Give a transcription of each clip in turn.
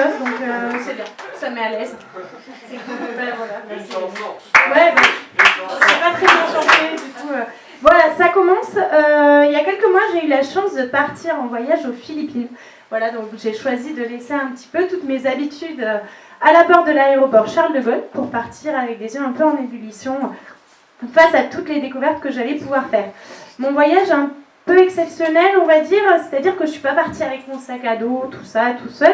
chose, donc c'est bien, ça me met à l'aise. C'est cool. Ouais, c'est pas très bien chanté du tout. Voilà, ça commence. Il y a quelques mois, j'ai eu la chance de partir en voyage aux Philippines. Voilà, donc j'ai choisi de laisser un petit peu toutes mes habitudes à la porte de l'aéroport Charles de Gaulle pour partir avec des yeux un peu en ébullition face à toutes les découvertes que j'allais pouvoir faire. Mon voyage est un peu exceptionnel, on va dire, c'est-à-dire que je ne suis pas partie avec mon sac à dos, tout ça, tout seul.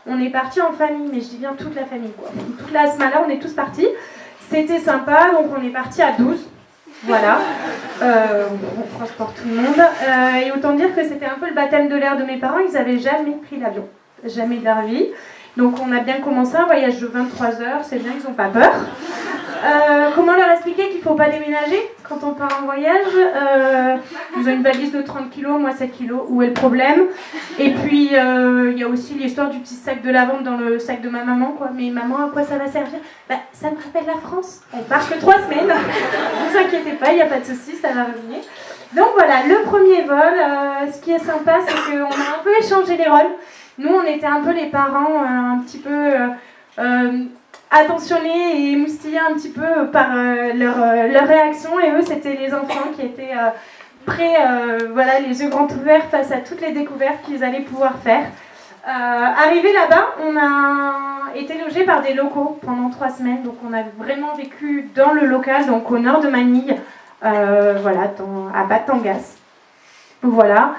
On est parti en famille, mais je dis bien toute la famille, quoi. Toute la semaine-là, on est tous partis. C'était sympa, donc on est parti à 12. Voilà, on transporte tout le monde. Et autant dire que c'était un peu le baptême de l'air de mes parents, ils n'avaient jamais pris l'avion, jamais de leur vie. Donc on a bien commencé un voyage de 23 heures, c'est bien, ils n'ont pas peur. Comment leur expliquer qu'il ne faut pas déménager quand on part en voyage? Ils ont une valise de 30 kg, moi 7 kg, où est le problème? Et puis il y a aussi l'histoire du petit sac de lavande dans le sac de ma maman, quoi. Mais maman, à quoi ça va servir? Ça me rappelle la France, on part que 3 semaines. Ne vous inquiétez pas, il n'y a pas de souci, ça va revenir. Donc voilà, le premier vol, ce qui est sympa, c'est qu'on a un peu échangé les rôles. Nous, on était un peu les parents, un petit peu attentionnés et émoustillés un petit peu par leur réaction. Et eux, c'était les enfants qui étaient prêts, voilà, les yeux grands ouverts face à toutes les découvertes qu'ils allaient pouvoir faire. Arrivé là-bas, on a été logés par des locaux pendant 3 semaines. Donc, on a vraiment vécu dans le local, donc au nord de Manille, voilà, à Batangas. Voilà,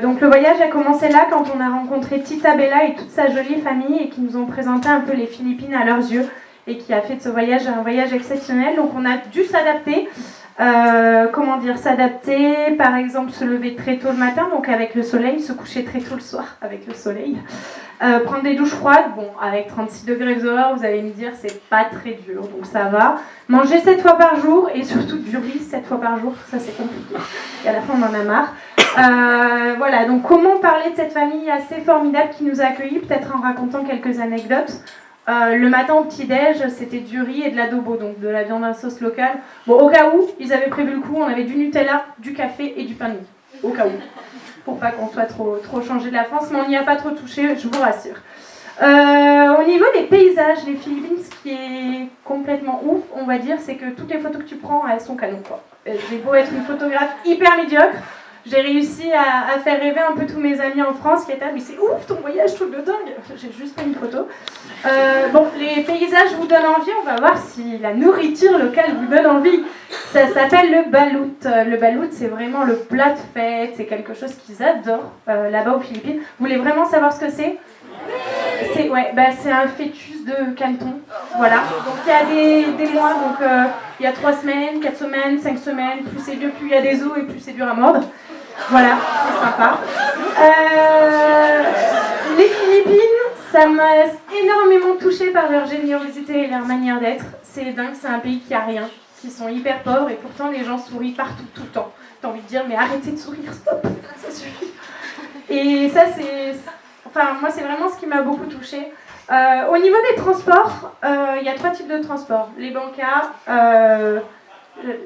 donc le voyage a commencé là quand on a rencontré Tita Bella et toute sa jolie famille et qui nous ont présenté un peu les Philippines à leurs yeux et qui a fait de ce voyage un voyage exceptionnel. Donc on a dû s'adapter, s'adapter, par exemple se lever très tôt le matin, donc avec le soleil, se coucher très tôt le soir avec le soleil, prendre des douches froides, bon avec 36 degrés dehors, vous allez me dire c'est pas très dur, donc ça va. Manger 7 fois par jour et surtout du riz 7 fois par jour, ça c'est compliqué. Et à la fin on en a marre. Voilà, donc comment parler de cette famille assez formidable qui nous a accueillis, peut-être en racontant quelques anecdotes. Le matin au petit-déj, c'était du riz et de l'adobo, donc de la viande à sauce locale. Bon, au cas où, ils avaient prévu le coup, on avait du Nutella, du café et du pain de mie. Au cas où. Pour pas qu'on soit trop changé de la France, mais on n'y a pas trop touché, je vous rassure. Au niveau des paysages, les Philippines, ce qui est complètement ouf, on va dire, c'est que toutes les photos que tu prends, elles sont canon, quoi. J'ai beau être une photographe hyper médiocre, j'ai réussi à faire rêver un peu tous mes amis en France qui étaient mais c'est ouf ton voyage, truc de dingue. J'ai juste fait une photo. Bon, les paysages vous donnent envie, on va voir si la nourriture locale vous donne envie. Ça s'appelle le balut. Le balut, c'est vraiment le plat de fête, c'est quelque chose qu'ils adorent là-bas aux Philippines. Vous voulez vraiment savoir ce que c'est? C'est un fœtus de canton, voilà. Donc il y a des mois, donc il y a 3 semaines, 4 semaines, 5 semaines, plus c'est vieux, plus il y a des os et plus c'est dur à mordre. Voilà, c'est sympa. Les Philippines, ça m'a énormément touchée par leur générosité et leur manière d'être. C'est dingue, c'est un pays qui a rien, qui sont hyper pauvres et pourtant les gens sourient partout, tout le temps. T'as envie de dire, mais arrêtez de sourire, stop, ça suffit. Et ça, moi, c'est vraiment ce qui m'a beaucoup touchée. Au niveau des transports, il y a 3 types de transports. Les bancas,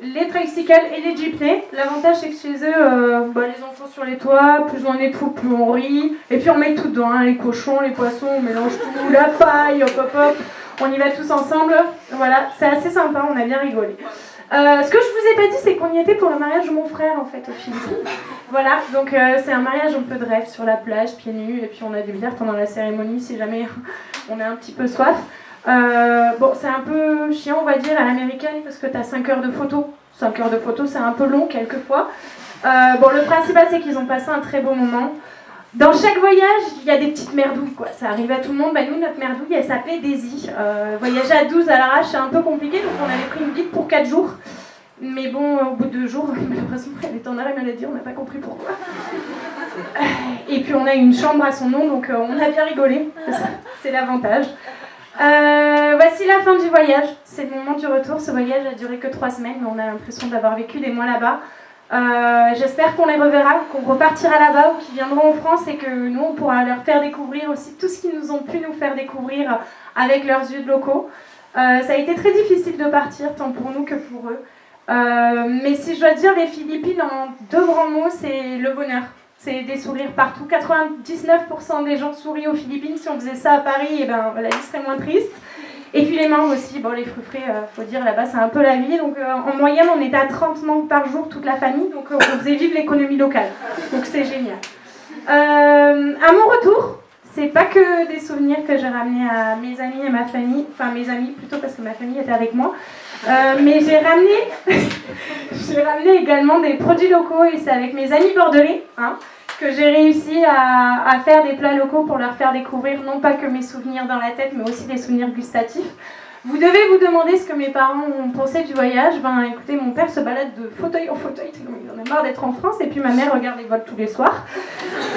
les tricycles et les jeepneys. L'avantage, c'est que chez eux, les enfants sur les toits, plus on est de fous, plus on rit. Et puis on met tout dedans, hein, les cochons, les poissons, on mélange tout, la paille, hop hop hop. On y va tous ensemble. Voilà, c'est assez sympa, on a bien rigolé. Ce que je vous ai pas dit, c'est qu'on y était pour le mariage de mon frère, en fait, aux Philippines. Voilà, donc c'est un mariage un peu de rêve sur la plage, pieds nus, et puis on a des bières pendant la cérémonie si jamais on a un petit peu soif. C'est un peu chiant, on va dire, à l'américaine, parce que t'as 5 heures de photos. 5 heures de photos, c'est un peu long, quelquefois. Le principal, c'est qu'ils ont passé un très beau moment. Dans chaque voyage, il y a des petites merdouilles, quoi. Ça arrive à tout le monde. Nous, notre merdouille, elle s'appelait Daisy. Voyager à 12 à l'arrache, c'est un peu compliqué, donc on avait pris une guide pour 4 jours. Mais bon, au bout de 2 jours, malheureusement, elle était en arrêt maladie, on n'a pas compris pourquoi. Et puis on a une chambre à son nom, donc on a bien rigolé. C'est l'avantage. Voici la fin du voyage. C'est le moment du retour. Ce voyage a duré que 3 semaines, mais on a l'impression d'avoir vécu des mois là-bas. J'espère qu'on les reverra, qu'on repartira là-bas ou qu'ils viendront en France et que nous, on pourra leur faire découvrir aussi tout ce qu'ils nous ont pu nous faire découvrir avec leurs yeux de locaux. Ça a été très difficile de partir, tant pour nous que pour eux. Mais si je dois dire les Philippines en 2 grands mots, c'est le bonheur. C'est des sourires partout. 99% des gens sourient aux Philippines. Si on faisait ça à Paris, eh ben, la vie serait moins triste. Et puis les mangues aussi. Bon, les fruits frais, faut dire, là-bas, c'est un peu la vie. Donc en moyenne, on était à 30 mangues par jour, toute la famille. Donc on faisait vivre l'économie locale. Donc c'est génial. À mon retour, c'est pas que des souvenirs que j'ai ramenés à mes amis et ma famille. Enfin, mes amis plutôt, parce que ma famille était avec moi. Mais j'ai ramené également des produits locaux. Et c'est avec mes amis bordelais, hein, que j'ai réussi à faire des plats locaux pour leur faire découvrir non pas que mes souvenirs dans la tête, mais aussi des souvenirs gustatifs. Vous devez vous demander ce que mes parents ont pensé du voyage. Ben écoutez, mon père se balade de fauteuil en fauteuil, il en a marre d'être en France, et puis ma mère regarde les vols tous les soirs.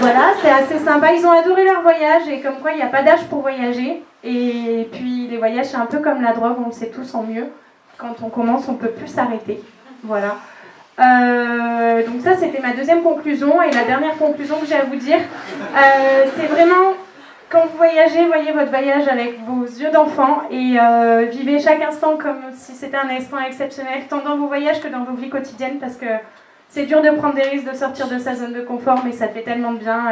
Voilà, c'est assez sympa. Ils ont adoré leur voyage, et comme quoi il n'y a pas d'âge pour voyager. Et puis les voyages, c'est un peu comme la drogue, on le sait tous en mieux. Quand on commence, on ne peut plus s'arrêter. Voilà. Donc ça, c'était ma deuxième conclusion. Et la dernière conclusion que j'ai à vous dire, c'est vraiment, quand vous voyagez, voyez votre voyage avec vos yeux d'enfant et vivez chaque instant comme si c'était un instant exceptionnel, tant dans vos voyages que dans vos vies quotidiennes, parce que c'est dur de prendre des risques, de sortir de sa zone de confort, mais ça fait tellement de bien.